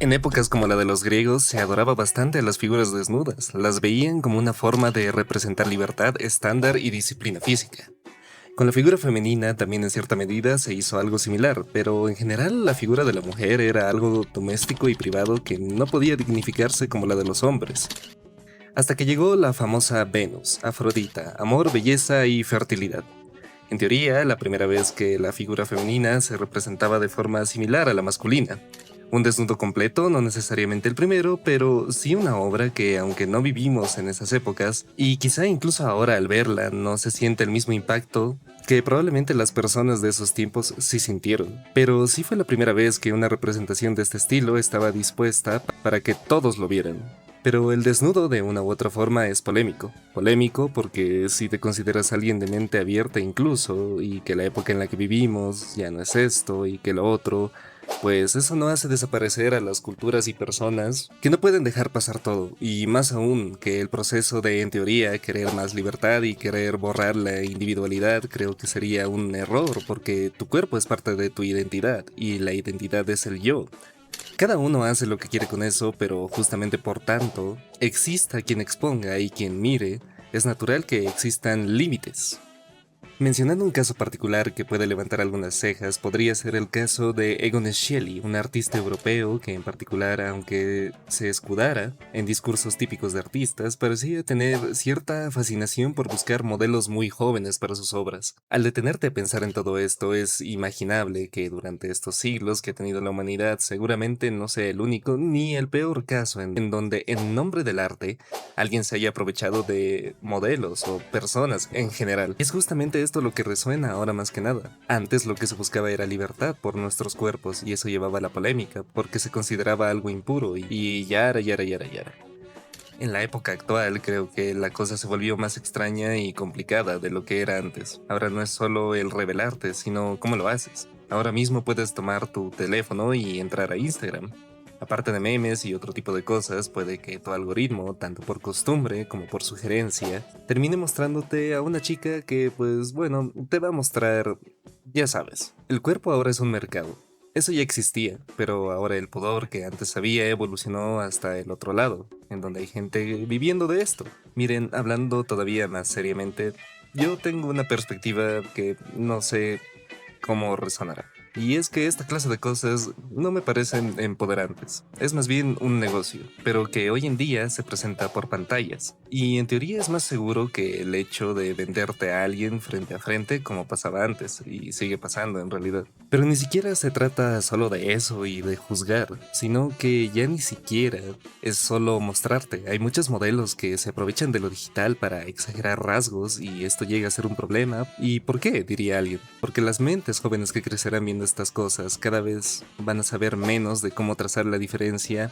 En épocas como la de los griegos se adoraba bastante a las figuras desnudas, las veían como una forma de representar libertad, estándar y disciplina física. Con la figura femenina también en cierta medida se hizo algo similar, pero en general la figura de la mujer era algo doméstico y privado que no podía dignificarse como la de los hombres. Hasta que llegó la famosa Venus, Afrodita, amor, belleza y fertilidad. En teoría, la primera vez que la figura femenina se representaba de forma similar a la masculina. Un desnudo completo, no necesariamente el primero, pero sí una obra que, aunque no vivimos en esas épocas, y quizá incluso ahora al verla no se siente el mismo impacto que probablemente las personas de esos tiempos sí sintieron. Pero sí fue la primera vez que una representación de este estilo estaba dispuesta para que todos lo vieran. Pero el desnudo de una u otra forma es polémico. Polémico porque si te consideras alguien de mente abierta incluso, y que la época en la que vivimos ya no es esto y que lo otro, pues eso no hace desaparecer a las culturas y personas que no pueden dejar pasar todo, y más aún que el proceso de, en teoría, querer más libertad y querer borrar la individualidad creo que sería un error porque tu cuerpo es parte de tu identidad y la identidad es el yo. Cada uno hace lo que quiere con eso, pero justamente por tanto, exista quien exponga y quien mire, es natural que existan límites. Mencionando un caso particular que puede levantar algunas cejas, podría ser el caso de Egon Schiele, un artista europeo que en particular, aunque se escudara en discursos típicos de artistas, parecía tener cierta fascinación por buscar modelos muy jóvenes para sus obras. Al detenerte a pensar en todo esto, es imaginable que durante estos siglos que ha tenido la humanidad seguramente no sea el único ni el peor caso en donde en nombre del arte alguien se haya aprovechado de modelos o personas en general. Es justamente esto lo que resuena ahora más que nada. Antes lo que se buscaba era libertad por nuestros cuerpos y eso llevaba a la polémica porque se consideraba algo impuro y yara yara yara yara. En la época actual creo que la cosa se volvió más extraña y complicada de lo que era antes. Ahora no es solo el revelarte, sino cómo lo haces. Ahora mismo puedes tomar tu teléfono y entrar a Instagram. Aparte de memes y otro tipo de cosas, puede que tu algoritmo, tanto por costumbre como por sugerencia, termine mostrándote a una chica que, pues bueno, te va a mostrar, ya sabes, el cuerpo ahora es un mercado. Eso ya existía, pero ahora el pudor que antes había evolucionó hasta el otro lado, en donde hay gente viviendo de esto. Miren, hablando todavía más seriamente, yo tengo una perspectiva que no sé cómo resonará. Y es que esta clase de cosas no me parecen empoderantes. Es más bien un negocio, pero que hoy en día se presenta por pantallas. Y en teoría es más seguro que el hecho de venderte a alguien frente a frente como pasaba antes, y sigue pasando en realidad. Pero ni siquiera se trata solo de eso y de juzgar, sino que ya ni siquiera es solo mostrarte. Hay muchos modelos que se aprovechan de lo digital para exagerar rasgos y esto llega a ser un problema. ¿Y por qué? Diría alguien. Porque las mentes jóvenes que crecerán viendo estas cosas cada vez van a saber menos de cómo trazar la diferencia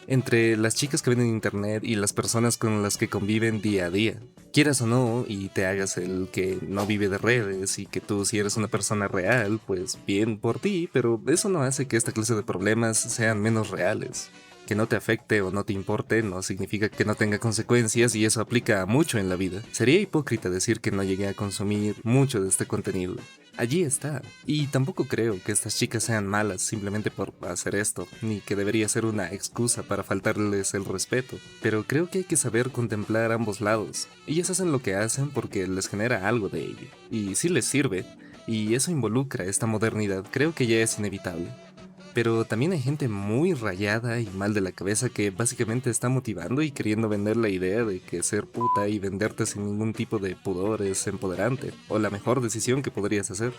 entre las chicas que ven en internet y las personas con las que conviven día a día. Quieras o no, y te hagas el que no vive de redes y que tú si eres una persona real, pues bien por ti, pero eso no hace que esta clase de problemas sean menos reales. Que no te afecte o no te importe no significa que no tenga consecuencias y eso aplica a mucho en la vida. Sería hipócrita decir que no llegué a consumir mucho de este contenido. Allí está. Y tampoco creo que estas chicas sean malas simplemente por hacer esto, ni que debería ser una excusa para faltarles el respeto. Pero creo que hay que saber contemplar ambos lados. Ellas hacen lo que hacen porque les genera algo de ello. Y si les sirve, y eso involucra esta modernidad, creo que ya es inevitable. Pero también hay gente muy rayada y mal de la cabeza que básicamente está motivando y queriendo vender la idea de que ser puta y venderte sin ningún tipo de pudor es empoderante, o la mejor decisión que podrías hacer.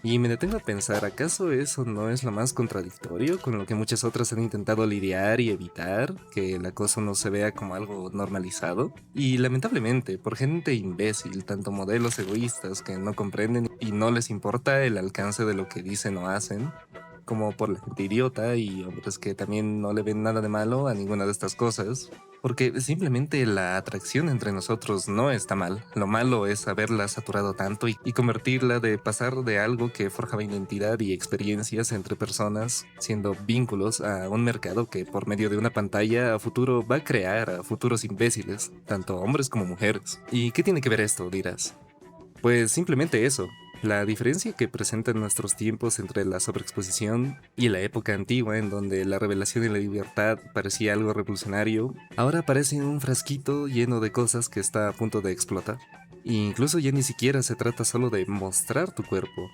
Y me detengo a pensar, ¿acaso eso no es lo más contradictorio con lo que muchas otras han intentado lidiar y evitar, que el acoso no se vea como algo normalizado? Y lamentablemente, por gente imbécil, tanto modelos egoístas que no comprenden y no les importa el alcance de lo que dicen o hacen, como por la gente idiota y hombres que también no le ven nada de malo a ninguna de estas cosas, porque simplemente la atracción entre nosotros no está mal. Lo malo es haberla saturado tanto y convertirla de pasar de algo que forjaba identidad y experiencias entre personas, siendo vínculos, a un mercado que por medio de una pantalla a futuro va a crear a futuros imbéciles, tanto hombres como mujeres. ¿Y qué tiene que ver esto, dirás? Pues simplemente eso. La diferencia que presentan nuestros tiempos entre la sobreexposición y la época antigua, en donde la revelación y la libertad parecía algo revolucionario, ahora parece un frasquito lleno de cosas que está a punto de explotar. E incluso ya ni siquiera se trata solo de mostrar tu cuerpo.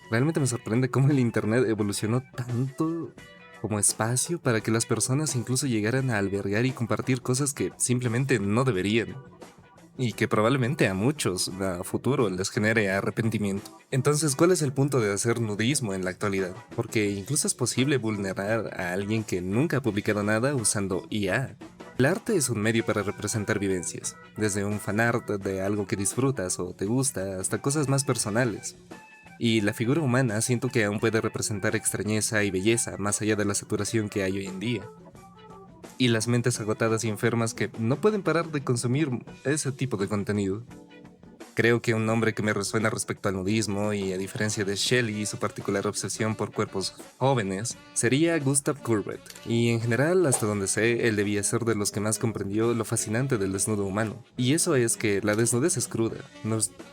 Realmente me sorprende cómo el Internet evolucionó tanto como espacio para que las personas incluso llegaran a albergar y compartir cosas que simplemente no deberían. Y que probablemente a muchos a futuro les genere arrepentimiento. Entonces, ¿cuál es el punto de hacer nudismo en la actualidad? Porque incluso es posible vulnerar a alguien que nunca ha publicado nada usando IA. El arte es un medio para representar vivencias, desde un fanart de algo que disfrutas o te gusta hasta cosas más personales. Y la figura humana siento que aún puede representar extrañeza y belleza más allá de la saturación que hay hoy en día y las mentes agotadas y enfermas que no pueden parar de consumir ese tipo de contenido. Creo que un nombre que me resuena respecto al nudismo, y a diferencia de Shelley y su particular obsesión por cuerpos jóvenes, sería Gustav Courbet. Y en general, hasta donde sé, él debía ser de los que más comprendió lo fascinante del desnudo humano. Y eso es que la desnudez es cruda,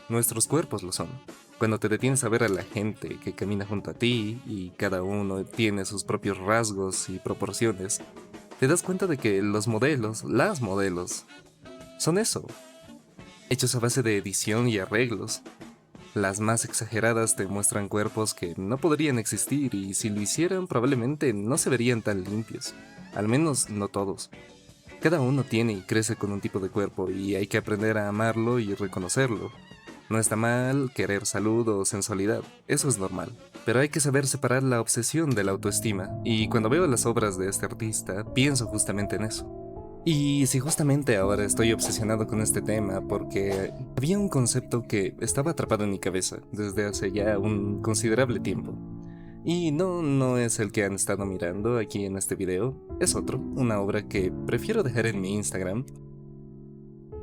nuestros cuerpos lo son. Cuando te detienes a ver a la gente que camina junto a ti, y cada uno tiene sus propios rasgos y proporciones, te das cuenta de que los modelos, las modelos, son eso, hechos a base de edición y arreglos. Las más exageradas te muestran cuerpos que no podrían existir y si lo hicieran probablemente no se verían tan limpios. Al menos no todos. Cada uno tiene y crece con un tipo de cuerpo y hay que aprender a amarlo y reconocerlo. No está mal querer salud o sensualidad, eso es normal. Pero hay que saber separar la obsesión de la autoestima, y cuando veo las obras de este artista, pienso justamente en eso. Y si justamente ahora estoy obsesionado con este tema porque había un concepto que estaba atrapado en mi cabeza desde hace ya un considerable tiempo. Y no es el que han estado mirando aquí en este video, es otro, una obra que prefiero dejar en mi Instagram,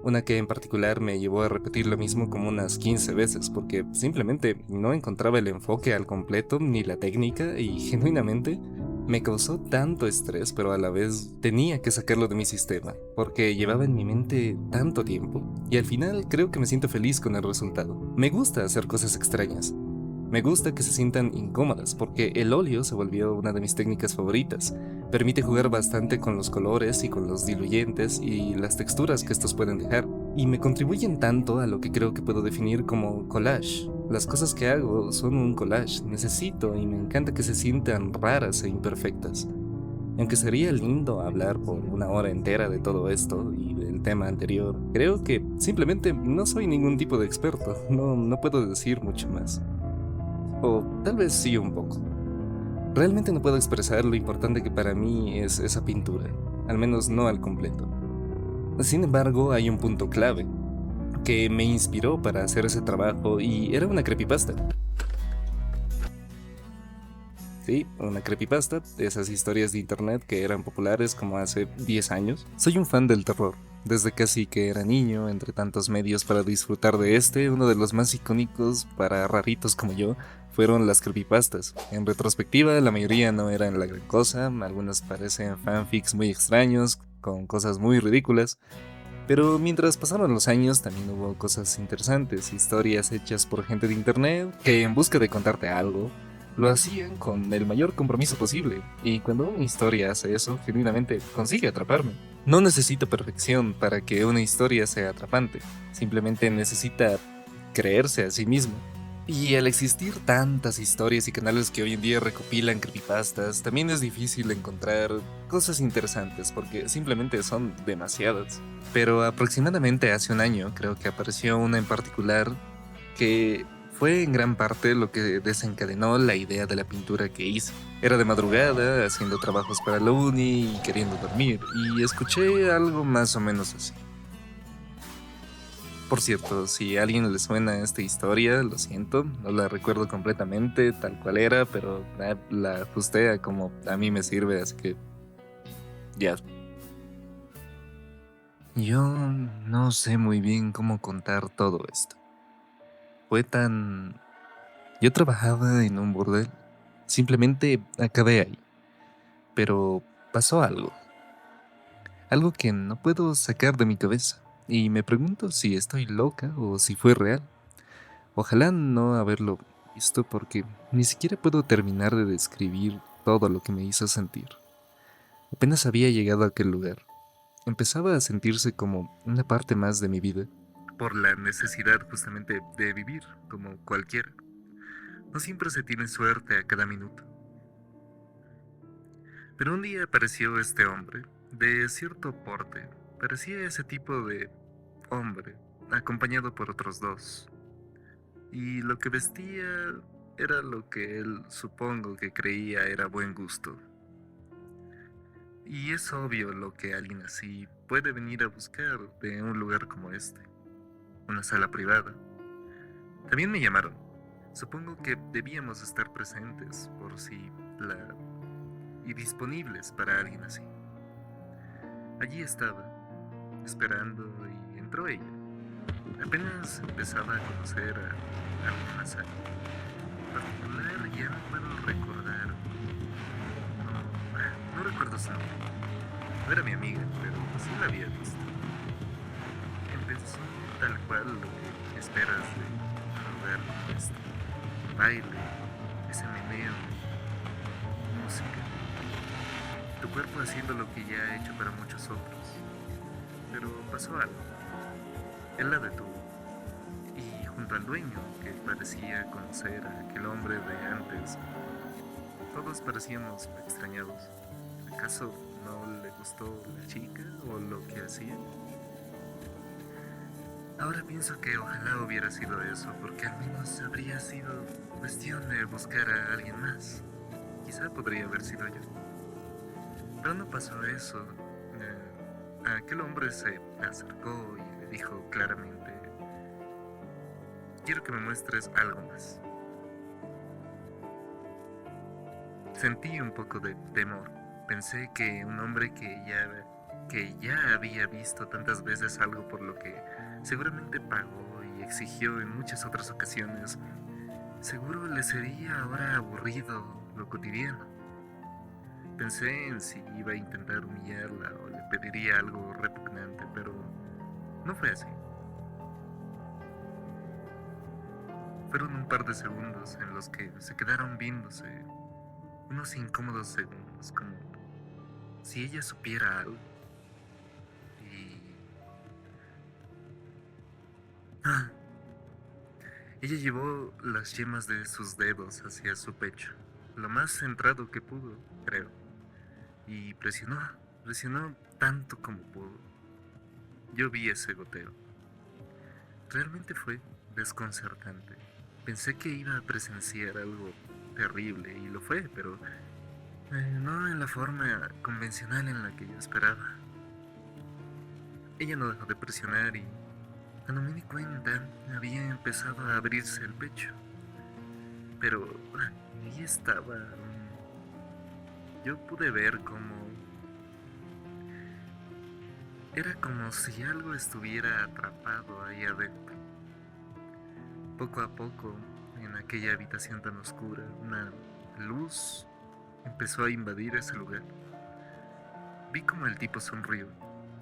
una que en particular me llevó a repetir lo mismo como unas 15 veces porque simplemente no encontraba el enfoque al completo ni la técnica y genuinamente me causó tanto estrés, pero a la vez tenía que sacarlo de mi sistema porque llevaba en mi mente tanto tiempo y al final creo que me siento feliz con el resultado. Me gusta hacer cosas extrañas. Me gusta que se sientan incómodas porque el óleo se volvió una de mis técnicas favoritas. Permite jugar bastante con los colores y con los diluyentes y las texturas que estos pueden dejar, y me contribuyen tanto a lo que creo que puedo definir como collage. Las cosas que hago son un collage, necesito y me encanta que se sientan raras e imperfectas. Aunque sería lindo hablar por una hora entera de todo esto y del tema anterior, creo que simplemente no soy ningún tipo de experto, no puedo decir mucho más. O tal vez sí un poco. Realmente no puedo expresar lo importante que para mí es esa pintura, al menos no al completo. Sin embargo, hay un punto clave que me inspiró para hacer ese trabajo y era una creepypasta. Sí, una creepypasta, de esas historias de internet que eran populares como hace 10 años. Soy un fan del terror. Desde casi que era niño, entre tantos medios para disfrutar de uno de los más icónicos para raritos como yo, fueron las creepypastas. En retrospectiva, la mayoría no eran la gran cosa, algunas parecen fanfics muy extraños, con cosas muy ridículas, pero mientras pasaron los años también hubo cosas interesantes, historias hechas por gente de internet que en busca de contarte algo, lo hacían con el mayor compromiso posible, y cuando una historia hace eso, genuinamente consigue atraparme. No necesita perfección para que una historia sea atrapante, simplemente necesita creerse a sí mismo. Y al existir tantas historias y canales que hoy en día recopilan creepypastas, también es difícil encontrar cosas interesantes porque simplemente son demasiadas. Pero aproximadamente hace un año creo que apareció una en particular que fue en gran parte lo que desencadenó la idea de la pintura que hice. Era de madrugada, haciendo trabajos para la uni y queriendo dormir, y escuché algo más o menos así. Por cierto, si a alguien le suena esta historia, lo siento, no la recuerdo completamente tal cual era, pero la ajusté a como a mí me sirve, así que ya. Yo no sé muy bien cómo contar todo esto. Fue tan... Yo trabajaba en un burdel, simplemente acabé ahí, pero pasó algo, algo que no puedo sacar de mi cabeza, y me pregunto si estoy loca o si fue real. Ojalá no haberlo visto porque ni siquiera puedo terminar de describir todo lo que me hizo sentir. Apenas había llegado a aquel lugar. Empezaba a sentirse como una parte más de mi vida, por la necesidad justamente de vivir, como cualquiera. No siempre se tiene suerte a cada minuto. Pero un día apareció este hombre, de cierto porte. Parecía ese tipo de hombre, acompañado por otros dos. Y lo que vestía era lo que él supongo que creía era buen gusto. Y es obvio lo que alguien así puede venir a buscar de un lugar como este, una sala privada. También me llamaron. Supongo que debíamos estar presentes por si la y disponibles para alguien así. Allí estaba, esperando y entró ella. Apenas empezaba a conocer a alguna sala. En particular ya no puedo recordar. No recuerdo su nombre. No era mi amiga, pero sí la había visto. Empezó tal cual lo que esperas de un lugar como este. Baile, ese meneo, música. Tu cuerpo haciendo lo que ya ha hecho para muchos otros. Pero pasó algo. Él la detuvo. Y junto al dueño, que parecía conocer a aquel hombre de antes, todos parecíamos extrañados. ¿Acaso no le gustó la chica o lo que hacía? Ahora pienso que ojalá hubiera sido eso, porque al menos habría sido cuestión de buscar a alguien más. Quizá podría haber sido yo. Pero no pasó eso. Aquel hombre se acercó y le dijo claramente: quiero que me muestres algo más. Sentí un poco de temor. Pensé que un hombre que ya había visto tantas veces algo por lo que seguramente pagó y exigió en muchas otras ocasiones, seguro le sería ahora aburrido lo cotidiano. Pensé en si iba a intentar humillarla o le pediría algo repugnante, pero no fue así. Fueron un par de segundos en los que se quedaron viéndose, unos incómodos segundos, como si ella supiera algo. Y... ¡Ah! Ella llevó las yemas de sus dedos hacia su pecho, lo más centrado que pudo, creo, y presionó tanto como pudo. Yo vi ese goteo. Realmente fue desconcertante. Pensé que iba a presenciar algo terrible, y lo fue, pero no en la forma convencional en la que yo esperaba. Ella no dejó de presionar y cuando me di cuenta había empezado a abrirse el pecho. Pero ahí estaba. Yo pude ver cómo era como si algo estuviera atrapado ahí adentro. Poco a poco, en aquella habitación tan oscura, una luz empezó a invadir ese lugar. Vi como el tipo sonrió,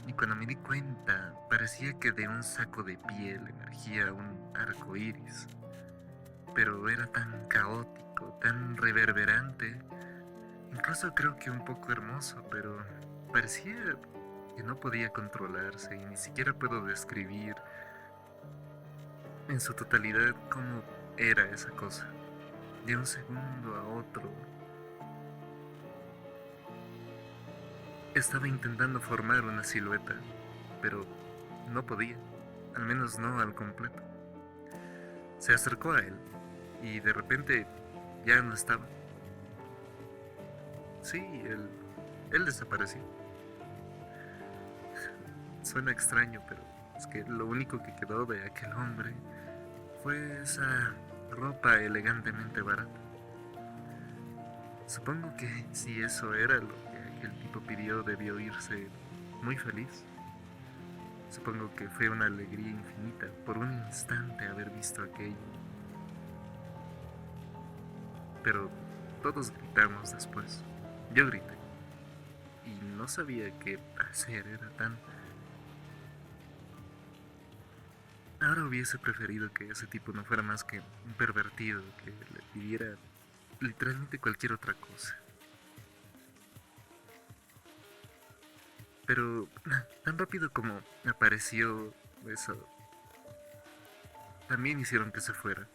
y cuando me di cuenta, parecía que de un saco de piel emergía un arco iris. Pero era tan caótico, tan reverberante, incluso creo que un poco hermoso, pero parecía que no podía controlarse y ni siquiera puedo describir en su totalidad cómo era esa cosa. De un segundo a otro, estaba intentando formar una silueta, pero no podía, al menos no al completo. Se acercó a él y de repente ya no estaba. Sí, él desapareció. Suena extraño, pero es que lo único que quedó de aquel hombre fue esa ropa elegantemente barata. Supongo que si eso era lo que aquel tipo pidió, debió irse muy feliz. Supongo que fue una alegría infinita por un instante haber visto aquello. Pero todos gritamos después. Yo grité y no sabía qué hacer, era tan... Ahora ahora hubiese preferido que ese tipo no fuera más que un pervertido que le pidiera literalmente cualquier otra cosa. Pero tan rápido como apareció eso, también hicieron que se fuera.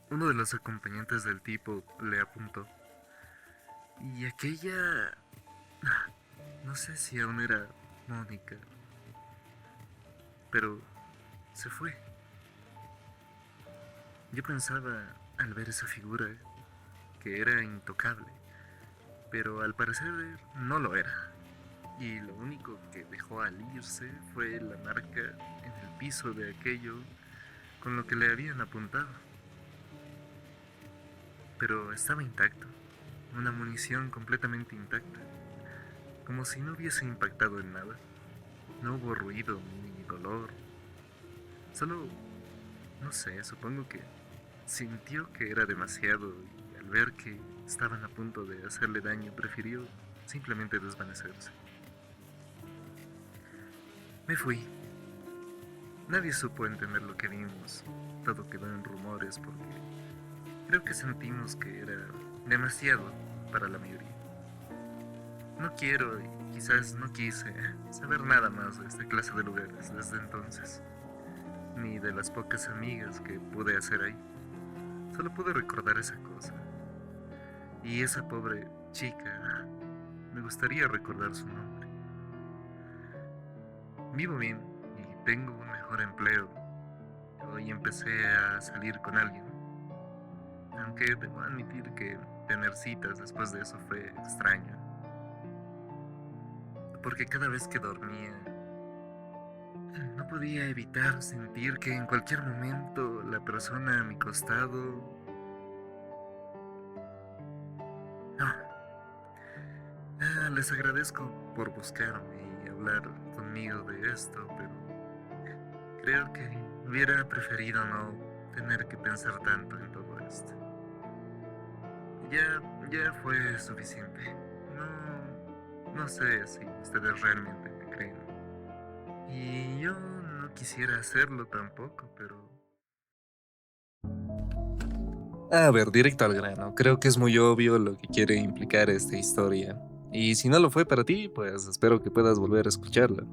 Uno de los acompañantes del tipo le apuntó. Y aquella... No sé si aún era Mónica, pero se fue. Yo pensaba al ver esa figura que era intocable, pero al parecer no lo era. Y lo único que dejó al irse fue la marca en el piso de aquello con lo que le habían apuntado. Pero estaba intacto, una munición completamente intacta, como si no hubiese impactado en nada. No hubo ruido ni dolor, solo, no sé, supongo que sintió que era demasiado y al ver que estaban a punto de hacerle daño prefirió simplemente desvanecerse. Me fui. Nadie supo entender lo que vimos. Todo quedó en rumores porque creo que sentimos que era demasiado para la mayoría. No quiero y quizás no quise saber nada más de esta clase de lugares desde entonces, ni de las pocas amigas que pude hacer ahí. Solo pude recordar esa cosa. Y esa pobre chica, me gustaría recordar su nombre. Vivo bien y tengo un mejor empleo. Hoy empecé a salir con alguien. Aunque debo admitir que tener citas después de eso fue extraño. Porque cada vez que dormía, no podía evitar sentir que en cualquier momento la persona a mi costado... No. Les agradezco por buscarme y hablar conmigo de esto, pero creo que hubiera preferido no tener que pensar tanto en todo esto. Ya fue suficiente. No sé si ustedes realmente me creen. Y yo no quisiera hacerlo tampoco, pero... A ver, directo al grano. Creo que es muy obvio lo que quiere implicar esta historia. Y si no lo fue para ti, pues espero que puedas volver a escucharla.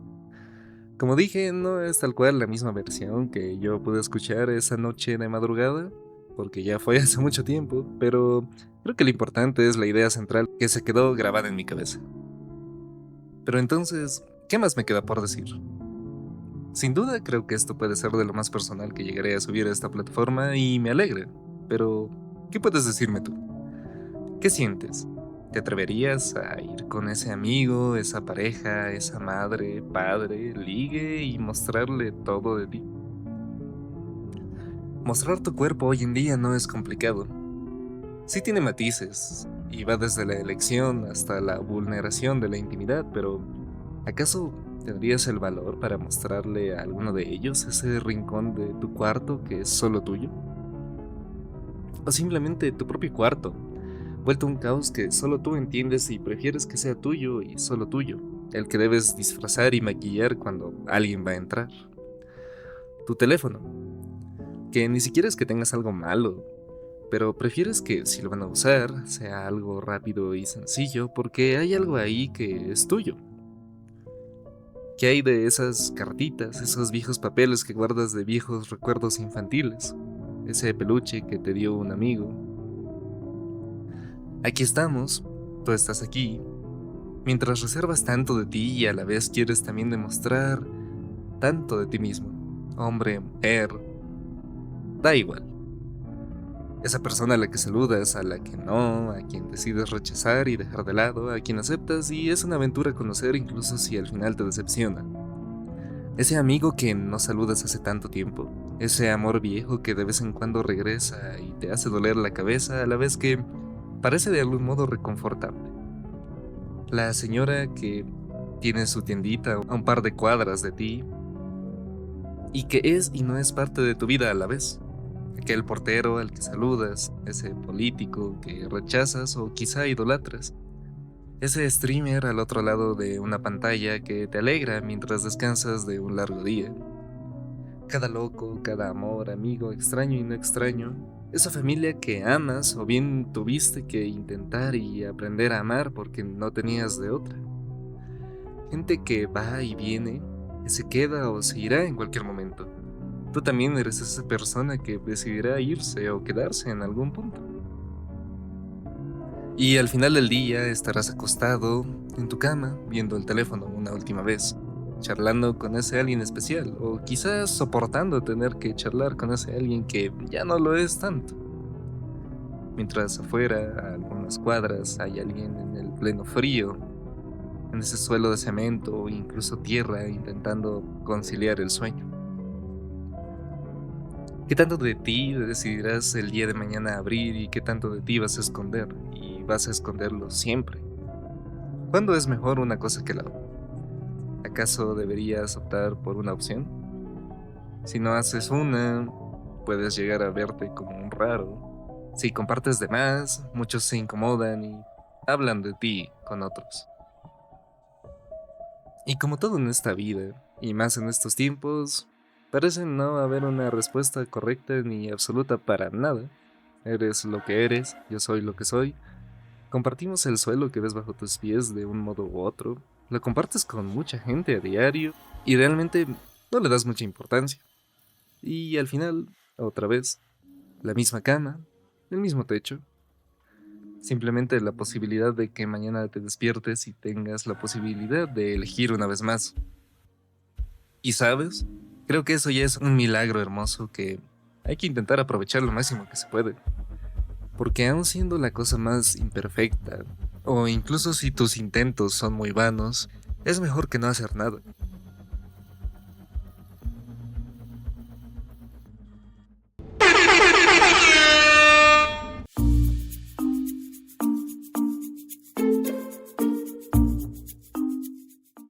Como dije, no es tal cual la misma versión que yo pude escuchar esa noche de madrugada, porque ya fue hace mucho tiempo, pero creo que lo importante es la idea central que se quedó grabada en mi cabeza. Pero entonces, ¿qué más me queda por decir? Sin duda creo que esto puede ser de lo más personal que llegaré a subir a esta plataforma y me alegra, pero ¿qué puedes decirme tú? ¿Qué sientes? ¿Te atreverías a ir con ese amigo, esa pareja, esa madre, padre, ligue y mostrarle todo de ti? Mostrar tu cuerpo hoy en día no es complicado. Sí tiene matices, y va desde la elección hasta la vulneración de la intimidad, pero ¿acaso tendrías el valor para mostrarle a alguno de ellos ese rincón de tu cuarto que es solo tuyo? O simplemente tu propio cuarto, vuelto un caos que solo tú entiendes y prefieres que sea tuyo y solo tuyo, el que debes disfrazar y maquillar cuando alguien va a entrar. Tu teléfono, que ni siquiera es que tengas algo malo, pero prefieres que si lo van a usar sea algo rápido y sencillo porque hay algo ahí que es tuyo. ¿Qué hay de esas cartitas, esos viejos papeles que guardas de viejos recuerdos infantiles? Ese peluche que te dio un amigo. Aquí estamos, tú estás aquí, mientras reservas tanto de ti y a la vez quieres también demostrar tanto de ti mismo. Hombre, mujer, da igual. Esa persona a la que saludas, a la que no, a quien decides rechazar y dejar de lado, a quien aceptas y es una aventura conocer incluso si al final te decepciona. Ese amigo que no saludas hace tanto tiempo, ese amor viejo que de vez en cuando regresa y te hace doler la cabeza a la vez que parece de algún modo reconfortable. La señora que tiene su tiendita a un par de cuadras de ti y que es y no es parte de tu vida a la vez. Aquel portero al que saludas, ese político que rechazas o quizá idolatras. Ese streamer al otro lado de una pantalla que te alegra mientras descansas de un largo día. Cada loco, cada amor, amigo, extraño y no extraño, esa familia que amas o bien tuviste que intentar y aprender a amar porque no tenías de otra. Gente que va y viene, que se queda o se irá en cualquier momento. Tú también eres esa persona que decidirá irse o quedarse en algún punto. Y al final del día estarás acostado en tu cama, viendo el teléfono una última vez, charlando con ese alguien especial, o quizás soportando tener que charlar con ese alguien que ya no lo es tanto. Mientras afuera, a algunas cuadras, hay alguien en el pleno frío, en ese suelo de cemento o incluso tierra, intentando conciliar el sueño. ¿Qué tanto de ti decidirás el día de mañana abrir y qué tanto de ti vas a esconder? Y vas a esconderlo siempre. ¿Cuándo es mejor una cosa que la otra? ¿Acaso deberías optar por una opción? Si no haces una, puedes llegar a verte como un raro. Si compartes de más, muchos se incomodan y hablan de ti con otros. Y como todo en esta vida, y más en estos tiempos, parece no haber una respuesta correcta ni absoluta para nada. Eres lo que eres, yo soy lo que soy. Compartimos el suelo que ves bajo tus pies de un modo u otro. Lo compartes con mucha gente a diario y realmente no le das mucha importancia. Y al final, otra vez, la misma cama, el mismo techo. Simplemente la posibilidad de que mañana te despiertes y tengas la posibilidad de elegir una vez más. Y sabes, creo que eso ya es un milagro hermoso que hay que intentar aprovechar lo máximo que se puede. Porque aun siendo la cosa más imperfecta, o incluso si tus intentos son muy vanos, es mejor que no hacer nada.